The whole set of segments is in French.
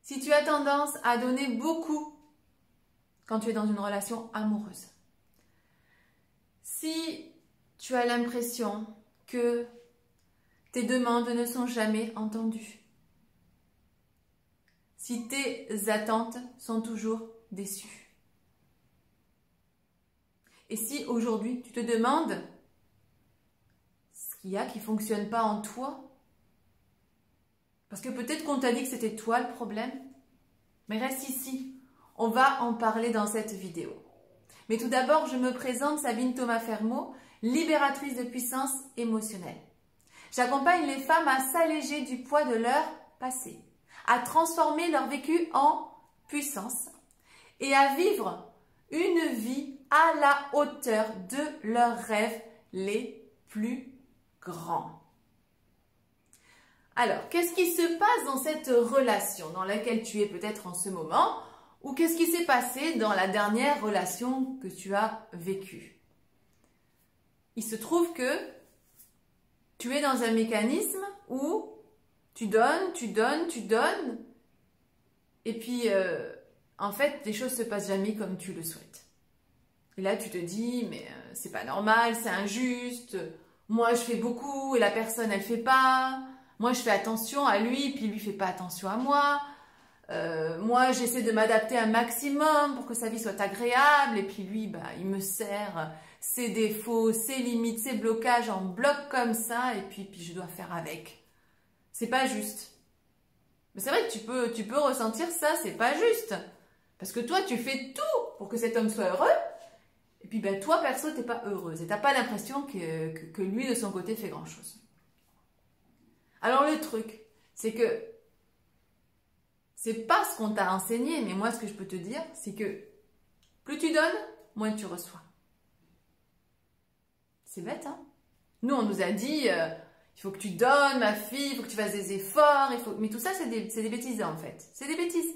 si tu as tendance à donner beaucoup quand tu es dans une relation amoureuse, si tu as l'impression que tes demandes ne sont jamais entendues, si tes attentes sont toujours déçues, et si aujourd'hui tu te demandes ce qu'il y a qui ne fonctionne pas en toi, parce que peut-être qu'on t'a dit que c'était toi le problème, mais reste ici, on va en parler dans cette vidéo. Mais tout d'abord, je me présente, Sabine Thomas Fermaux, libératrice de puissance émotionnelle. J'accompagne les femmes à s'alléger du poids de leur passé, à transformer leur vécu en puissance et à vivre une vie à la hauteur de leurs rêves les plus grands. Alors, qu'est-ce qui se passe dans cette relation dans laquelle tu es peut-être en ce moment, ou qu'est-ce qui s'est passé dans la dernière relation que tu as vécue? Il se trouve que tu es dans un mécanisme où tu donnes, et puis en fait, les choses se passent jamais comme tu le souhaites. Et là, tu te dis, mais c'est pas normal, c'est injuste, moi je fais beaucoup et la personne elle fait pas, moi je fais attention à lui, puis lui fait pas attention à moi. Moi, j'essaie de m'adapter un maximum pour que sa vie soit agréable. Et puis lui, bah, il me sert ses défauts, ses limites, ses blocages en bloc comme ça. Et puis je dois faire avec. C'est pas juste. Mais c'est vrai que tu peux ressentir ça, c'est pas juste. Parce que toi, tu fais tout pour que cet homme soit heureux. Et puis ben, toi, perso, t'es pas heureuse. Et t'as pas l'impression que lui, de son côté, fait grand chose. Alors le truc, c'est que c'est pas ce qu'on t'a enseigné, mais moi, ce que je peux te dire, c'est que plus tu donnes, moins tu reçois. C'est bête, hein? Nous, on nous a dit, il faut que tu donnes, ma fille, il faut que tu fasses des efforts, mais tout ça, c'est des bêtises, en fait. C'est des bêtises.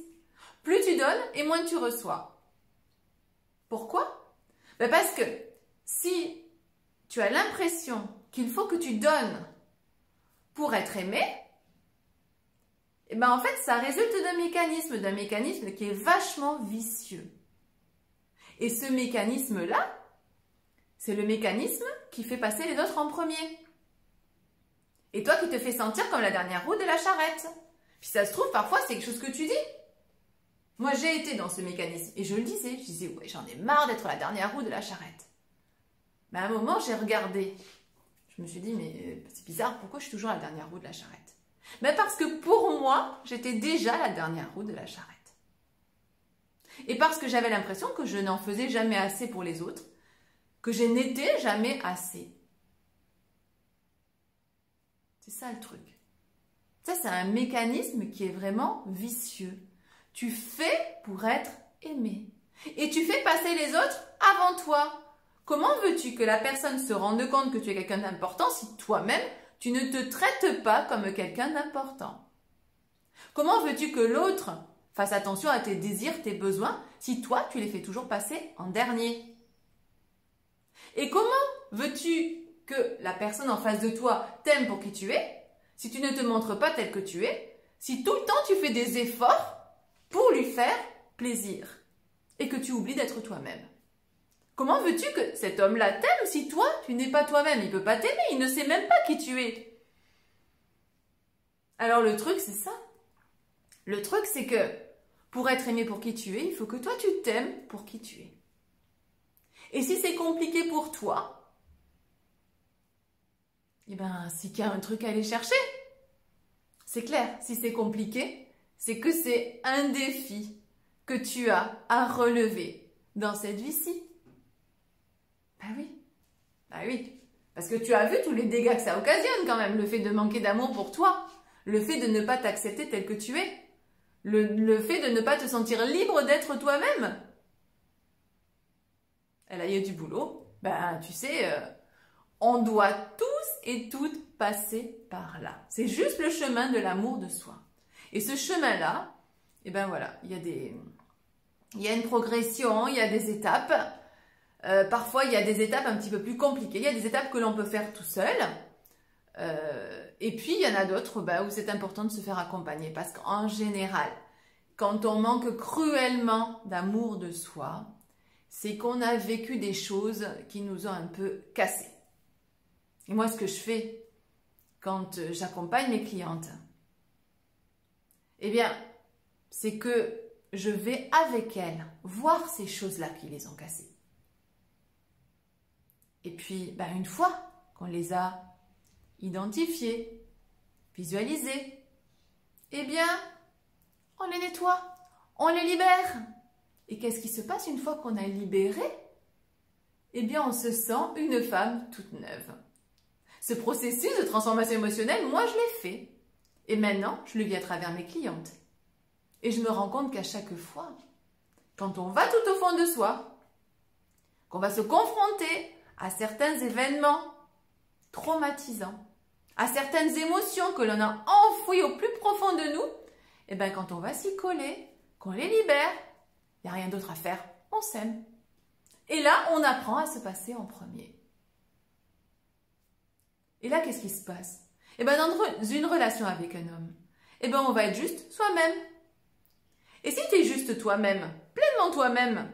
Plus tu donnes, et moins tu reçois. Pourquoi? Ben parce que si tu as l'impression qu'il faut que tu donnes pour être aimé, et ben en fait, ça résulte d'un mécanisme qui est vachement vicieux. Et ce mécanisme-là, c'est le mécanisme qui fait passer les autres en premier. Et toi qui te fais sentir comme la dernière roue de la charrette. Puis ça se trouve, parfois, c'est quelque chose que tu dis. Moi, j'ai été dans ce mécanisme. Et je le disais, ouais, j'en ai marre d'être la dernière roue de la charrette. Mais à un moment, j'ai regardé. Je me suis dit, mais c'est bizarre, pourquoi je suis toujours la dernière roue de la charrette? Mais parce que pour moi, j'étais déjà la dernière roue de la charrette. Et parce que j'avais l'impression que je n'en faisais jamais assez pour les autres, que je n'étais jamais assez. C'est ça le truc. Ça, c'est un mécanisme qui est vraiment vicieux. Tu fais pour être aimé. Et tu fais passer les autres avant toi. Comment veux-tu que la personne se rende compte que tu es quelqu'un d'important si toi-même, tu ne te traites pas comme quelqu'un d'important? Comment veux-tu que l'autre fasse attention à tes désirs, tes besoins, si toi, tu les fais toujours passer en dernier? Et comment veux-tu que la personne en face de toi t'aime pour qui tu es, si tu ne te montres pas tel que tu es, si tout le temps tu fais des efforts pour lui faire plaisir et que tu oublies d'être toi-même? Comment veux-tu que cet homme-là t'aime si toi, tu n'es pas toi-même? Il ne peut pas t'aimer, il ne sait même pas qui tu es. Alors le truc, c'est ça. Le truc, c'est que pour être aimé pour qui tu es, il faut que toi, tu t'aimes pour qui tu es. Et si c'est compliqué pour toi, eh ben, c'est qu'il y a un truc à aller chercher. C'est clair, si c'est compliqué, c'est que c'est un défi que tu as à relever dans cette vie-ci. Bah oui, parce que tu as vu tous les dégâts que ça occasionne quand même, le fait de manquer d'amour pour toi, le fait de ne pas t'accepter tel que tu es, le fait de ne pas te sentir libre d'être toi-même. Elle a eu du boulot, ben tu sais, on doit tous et toutes passer par là. C'est juste le chemin de l'amour de soi. Et ce chemin-là, eh ben voilà, il y a une progression, il y a des étapes. Parfois, il y a des étapes un petit peu plus compliquées. Il y a des étapes que l'on peut faire tout seul. Et puis, il y en a d'autres où c'est important de se faire accompagner. Parce qu'en général, quand on manque cruellement d'amour de soi, c'est qu'on a vécu des choses qui nous ont un peu cassés. Et moi, ce que je fais quand j'accompagne mes clientes, eh bien, c'est que je vais avec elles voir ces choses-là qui les ont cassées. Et puis, une fois qu'on les a identifiées, visualisées, eh bien, on les nettoie, on les libère. Et qu'est-ce qui se passe une fois qu'on a libéré? Eh bien, on se sent une femme toute neuve. Ce processus de transformation émotionnelle, moi, je l'ai fait. Et maintenant, je le vis à travers mes clientes. Et je me rends compte qu'à chaque fois, quand on va tout au fond de soi, qu'on va se confronter à certains événements traumatisants, à certaines émotions que l'on a enfouies au plus profond de nous, et bien quand on va s'y coller, qu'on les libère, il n'y a rien d'autre à faire, on s'aime. Et là, on apprend à se passer en premier. Et là, qu'est-ce qui se passe? Et bien dans une relation avec un homme, et bien on va être juste soi-même. Et si tu es juste toi-même, pleinement toi-même,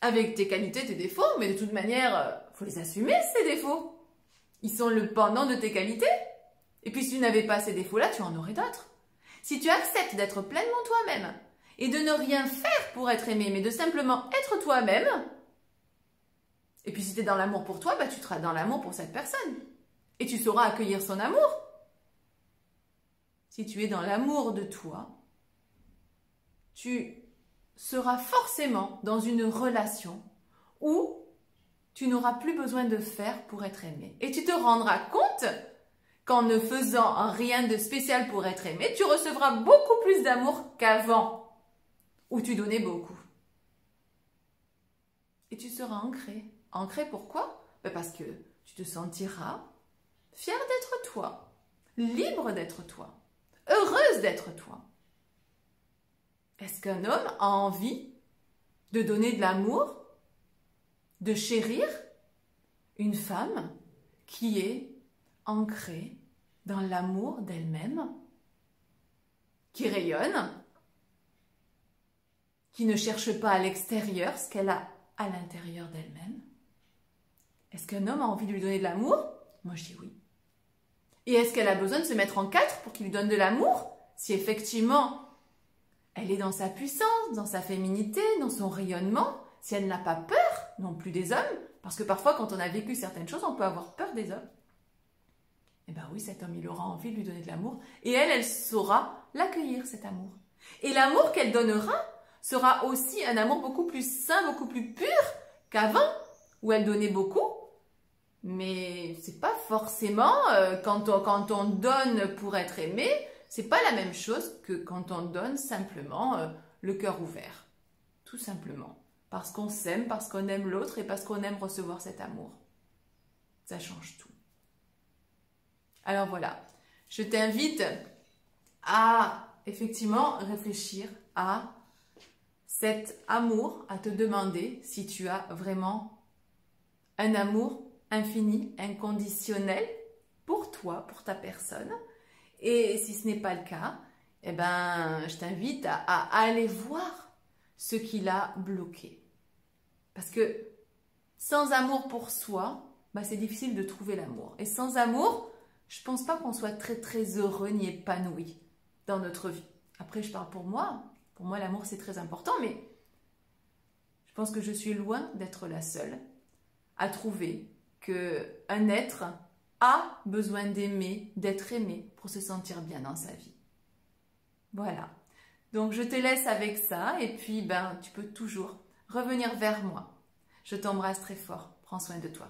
avec tes qualités, tes défauts, mais de toute manière, faut les assumer, ces défauts. Ils sont le pendant de tes qualités. Et puis si tu n'avais pas ces défauts-là, tu en aurais d'autres. Si tu acceptes d'être pleinement toi-même et de ne rien faire pour être aimé, mais de simplement être toi-même, et puis si tu es dans l'amour pour toi, tu seras dans l'amour pour cette personne. Et tu sauras accueillir son amour. Si tu es dans l'amour de toi, tu seras forcément dans une relation où tu n'auras plus besoin de faire pour être aimé. Et tu te rendras compte qu'en ne faisant rien de spécial pour être aimé, tu recevras beaucoup plus d'amour qu'avant, où tu donnais beaucoup. Et tu seras ancré. Ancré pourquoi? Parce que tu te sentiras fière d'être toi, libre d'être toi, heureuse d'être toi. Est-ce qu'un homme a envie de donner de l'amour, de chérir une femme qui est ancrée dans l'amour d'elle-même, qui rayonne, qui ne cherche pas à l'extérieur ce qu'elle a à l'intérieur d'elle-même? Est-ce qu'un homme a envie de lui donner de l'amour? Moi, je dis oui. Et est-ce qu'elle a besoin de se mettre en quatre pour qu'il lui donne de l'amour? Si effectivement, elle est dans sa puissance, dans sa féminité, dans son rayonnement, si elle n'a pas peur non plus des hommes, parce que parfois quand on a vécu certaines choses, on peut avoir peur des hommes. Eh bien oui, cet homme, il aura envie de lui donner de l'amour, et elle saura l'accueillir, cet amour. Et l'amour qu'elle donnera sera aussi un amour beaucoup plus sain, beaucoup plus pur qu'avant, où elle donnait beaucoup. Mais c'est pas forcément, quand on donne pour être aimé, c'est pas la même chose que quand on donne simplement le cœur ouvert. Tout simplement. Parce qu'on s'aime, parce qu'on aime l'autre et parce qu'on aime recevoir cet amour. Ça change tout. Alors voilà, je t'invite à effectivement réfléchir à cet amour, à te demander si tu as vraiment un amour infini, inconditionnel pour toi, pour ta personne. Et si ce n'est pas le cas, eh ben, je t'invite à aller voir ce qui l'a bloqué. Parce que sans amour pour soi, c'est difficile de trouver l'amour. Et sans amour, je ne pense pas qu'on soit très très heureux ni épanoui dans notre vie. Après, je parle pour moi. Pour moi, l'amour, c'est très important, mais je pense que je suis loin d'être la seule à trouver qu'un être a besoin d'aimer, d'être aimé pour se sentir bien dans sa vie. Voilà. Donc, je te laisse avec ça et puis, tu peux toujours revenir vers moi. Je t'embrasse très fort. Prends soin de toi.